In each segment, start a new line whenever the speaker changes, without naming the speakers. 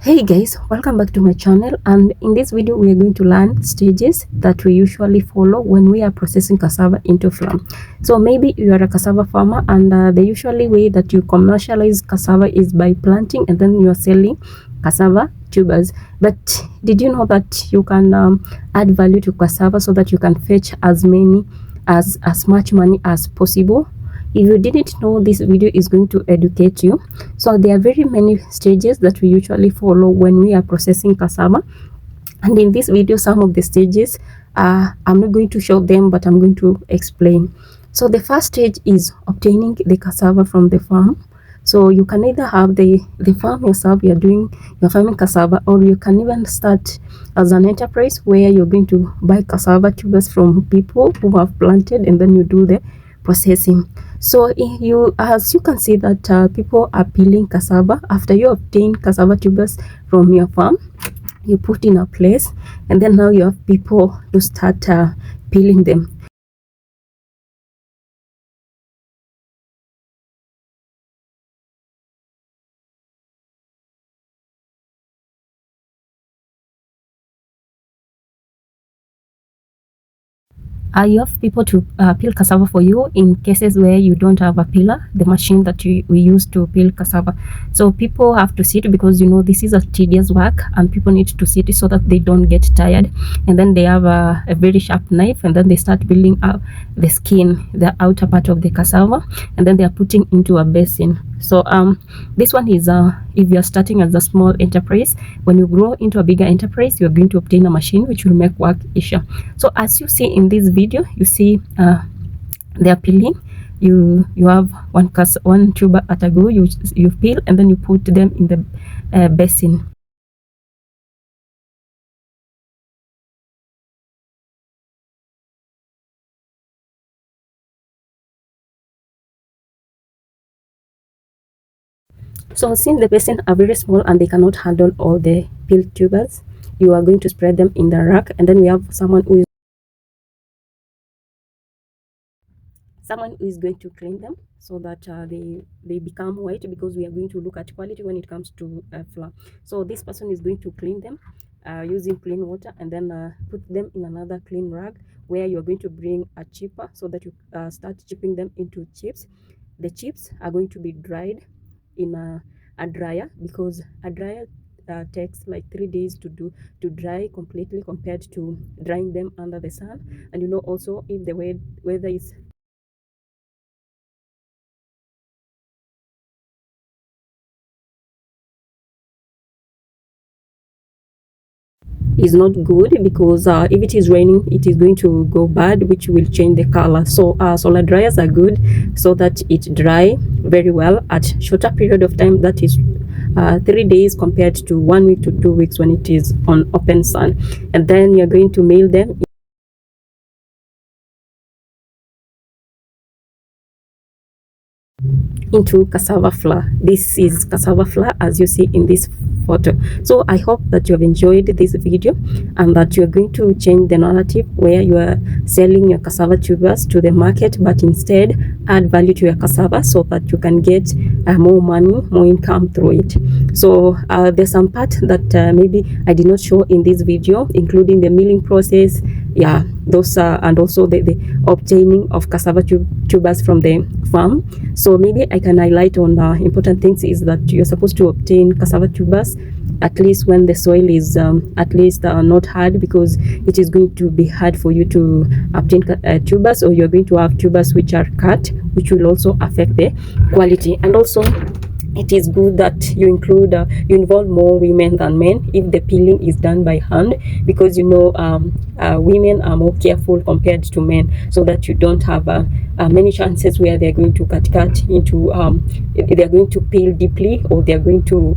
Hey guys, welcome back to my channel, and in this video we are going to learn stages that we usually follow when we are processing cassava into flour. So maybe you are a cassava farmer, and the usually way that you commercialize cassava is by planting and then you are selling cassava tubers. But did you know that you can add value to cassava so that you can fetch as much money as possible? If you didn't know, this video is going to educate you. So there are very many stages that we usually follow when we are processing cassava, and in this video some of the stages I'm not going to show them, but I'm going to explain. So the first stage is obtaining the cassava from the farm. So you can either have the farm yourself, you're farming cassava, or you can even start as an enterprise where you're going to buy cassava tubers from people who have planted, and then you do the processing. So as you can see that people are peeling cassava. After you obtain cassava tubers from your farm, you put in a place, and then now you have people to start peeling them. You have people to peel cassava for you in cases where you don't have a peeler, the machine that we use to peel cassava. So people have to sit, because this is a tedious work, and people need to sit so that they don't get tired. And then they have a very sharp knife, and then they start peeling out the skin, the outer part of the cassava, and then they are putting into a basin. So this one is if you're starting as a small enterprise. When you grow into a bigger enterprise, you're going to obtain a machine which will make work easier. So as you see in this video, you see they are peeling. You have one tuber at a go. You peel, and then you put them in the basin. So since the basin are very small and they cannot handle all the peeled tubers, you are going to spread them in the rack, and then we have someone who is going to clean them so that they become white, because we are going to look at quality when it comes to flour. So this person is going to clean them using clean water, and then put them in another clean rag where you're going to bring a chipper so that you start chipping them into chips. The chips are going to be dried in a dryer, because a dryer takes like 3 days to dry completely, compared to drying them under the sun. And also, if the weather is not good, because if it is raining, it is going to go bad, which will change the color. So solar dryers are good so that it dry very well at shorter period of time, that is 3 days compared to 1 week to 2 weeks when it is on open sun. And then you're going to mail them into cassava flour. This is cassava flour as you see in this photo. So I hope that you have enjoyed this video, and that you are going to change the narrative where you are selling your cassava tubers to the market, but instead add value to your cassava so that you can get more money, more income through it. So there's some part that maybe I did not show in this video, including the milling process, those and also the obtaining of cassava tubers from the farm. So maybe I can highlight on important things is that you're supposed to obtain cassava tubers at least when the soil is at least not hard, because it is going to be hard for you to obtain tubers, or you're going to have tubers which are cut, which will also affect the quality. And also, it is good that you involve more women than men if the peeling is done by hand, because women are more careful compared to men, so that you don't have many chances where they're going to cut into they're going to peel deeply, or they're going to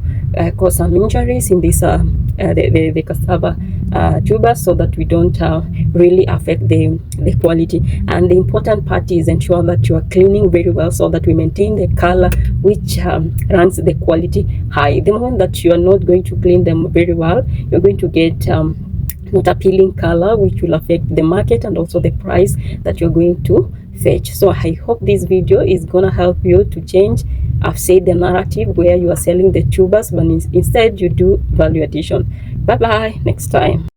cause some injuries in this the cassava tubers, so that we don't really affect the quality. And the important part is ensure that you are cleaning very well, so that we maintain the color which runs the quality high. The moment that you are not going to clean them very well, you're going to get not appealing color, which will affect the market and also the price that you're going to fetch. So I hope this video is gonna help you to change, I've said, the narrative where you are selling the tubers, but instead you do value addition. Bye bye, next time.